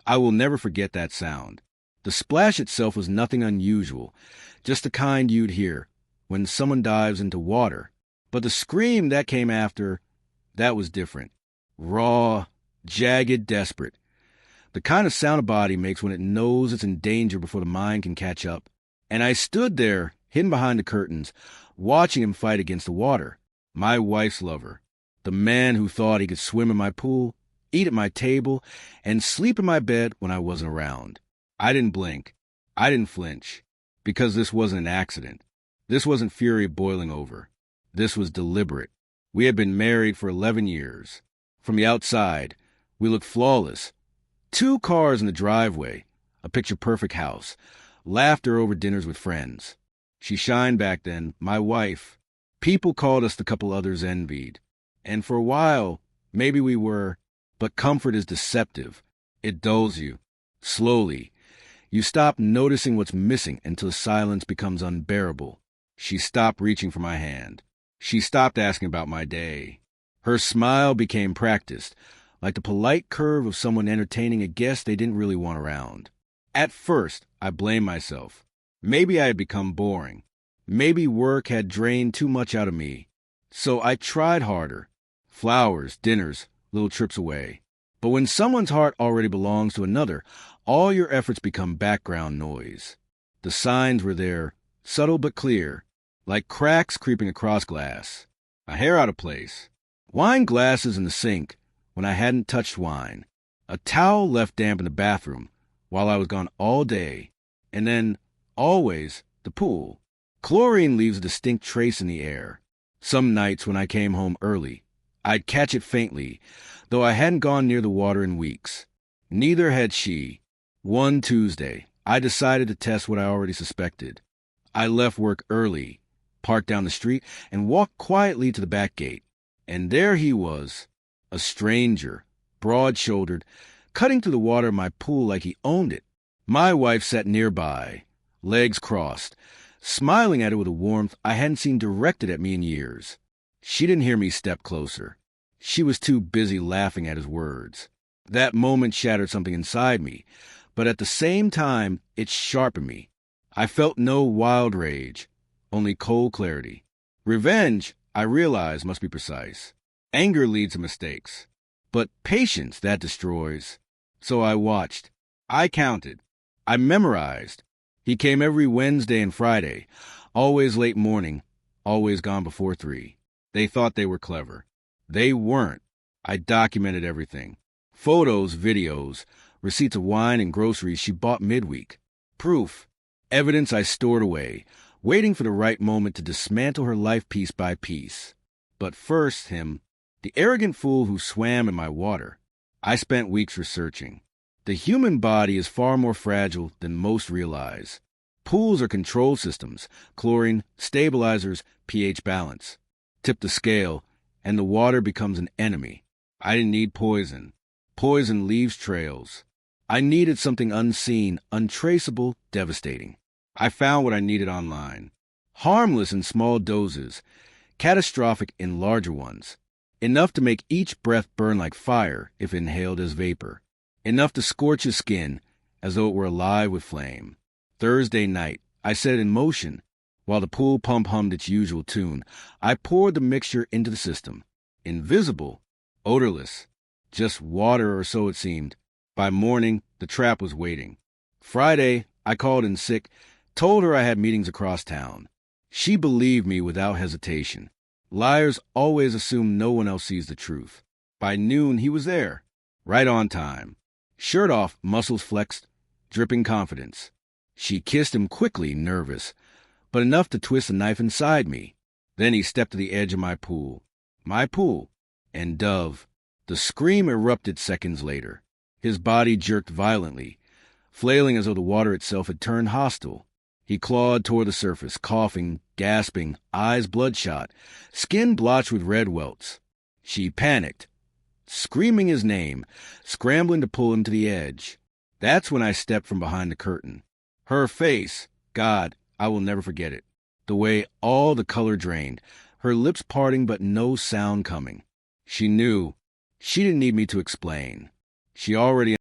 I will never forget that sound. The splash itself was nothing unusual, just the kind you'd hear when someone dives into water. But the scream that came after, that was different. Raw, jagged, desperate. The kind of sound a body makes when it knows it's in danger before the mind can catch up. And I stood there, hidden behind the curtains, watching him fight against the water. My wife's lover. The man who thought he could swim in my pool, eat at my table, and sleep in my bed when I wasn't around. I didn't blink. I didn't flinch. Because this wasn't an accident. This wasn't fury boiling over. This was deliberate. We had been married for 11 years. From the outside, we looked flawless. 2 cars in the driveway, a picture-perfect house, laughter over dinners with friends. She shined back then, my wife. People called us the couple others envied. And for a while, maybe we were, but comfort is deceptive. It dulls you. Slowly. You stop noticing what's missing until silence becomes unbearable. She stopped reaching for my hand. She stopped asking about my day. Her smile became practiced, like the polite curve of someone entertaining a guest they didn't really want around. At first, I blamed myself. Maybe I had become boring. Maybe work had drained too much out of me. So I tried harder. Flowers, dinners, little trips away. But when someone's heart already belongs to another, all your efforts become background noise. The signs were there, subtle but clear, like cracks creeping across glass. A hair out of place. Wine glasses in the sink when I hadn't touched wine. A towel left damp in the bathroom while I was gone all day. And then, always, the pool. Chlorine leaves a distinct trace in the air. Some nights when I came home early, I'd catch it faintly, though I hadn't gone near the water in weeks. Neither had she. One Tuesday, I decided to test what I already suspected. I left work early, parked down the street, and walked quietly to the back gate. And there he was, a stranger, broad-shouldered, cutting through the water of my pool like he owned it. My wife sat nearby, legs crossed, smiling at it with a warmth I hadn't seen directed at me in years. She didn't hear me step closer. She was too busy laughing at his words. That moment shattered something inside me, but at the same time, it sharpened me. I felt no wild rage, only cold clarity. Revenge, I realize, must be precise. Anger leads to mistakes. But patience, that destroys. So I watched. I counted. I memorized. He came every Wednesday and Friday, always late morning, always gone before 3. They thought they were clever. They weren't. I documented everything. Photos, videos, receipts of wine and groceries she bought midweek. Proof. Evidence I stored away, waiting for the right moment to dismantle her life piece by piece. But first, him, the arrogant fool who swam in my water. I spent weeks researching. The human body is far more fragile than most realize. Pools are control systems, chlorine, stabilizers, pH balance. Tip the scale, and the water becomes an enemy. I didn't need poison. Poison leaves trails. I needed something unseen, untraceable, devastating. I found what I needed online. Harmless in small doses, catastrophic in larger ones. Enough to make each breath burn like fire if inhaled as vapor. Enough to scorch his skin as though it were alive with flame. Thursday night, I set it in motion. While the pool pump hummed its usual tune, I poured the mixture into the system. Invisible, odorless, just water or so it seemed. By morning, the trap was waiting. Friday, I called in sick, told her I had meetings across town. She believed me without hesitation. Liars always assume no one else sees the truth. By noon, he was there, right on time. Shirt off, muscles flexed, dripping confidence. She kissed him quickly, nervous, but enough to twist a knife inside me. Then he stepped to the edge of my pool. And Dove. The scream erupted seconds later. His body jerked violently, flailing as though the water itself had turned hostile. He clawed toward the surface, coughing, gasping, eyes bloodshot, skin blotched with red welts. She panicked, screaming his name, scrambling to pull him to the edge. That's when I stepped from behind the curtain. Her face, God, I will never forget it. The way all the color drained, her lips parting but no sound coming. She knew. She didn't need me to explain. She already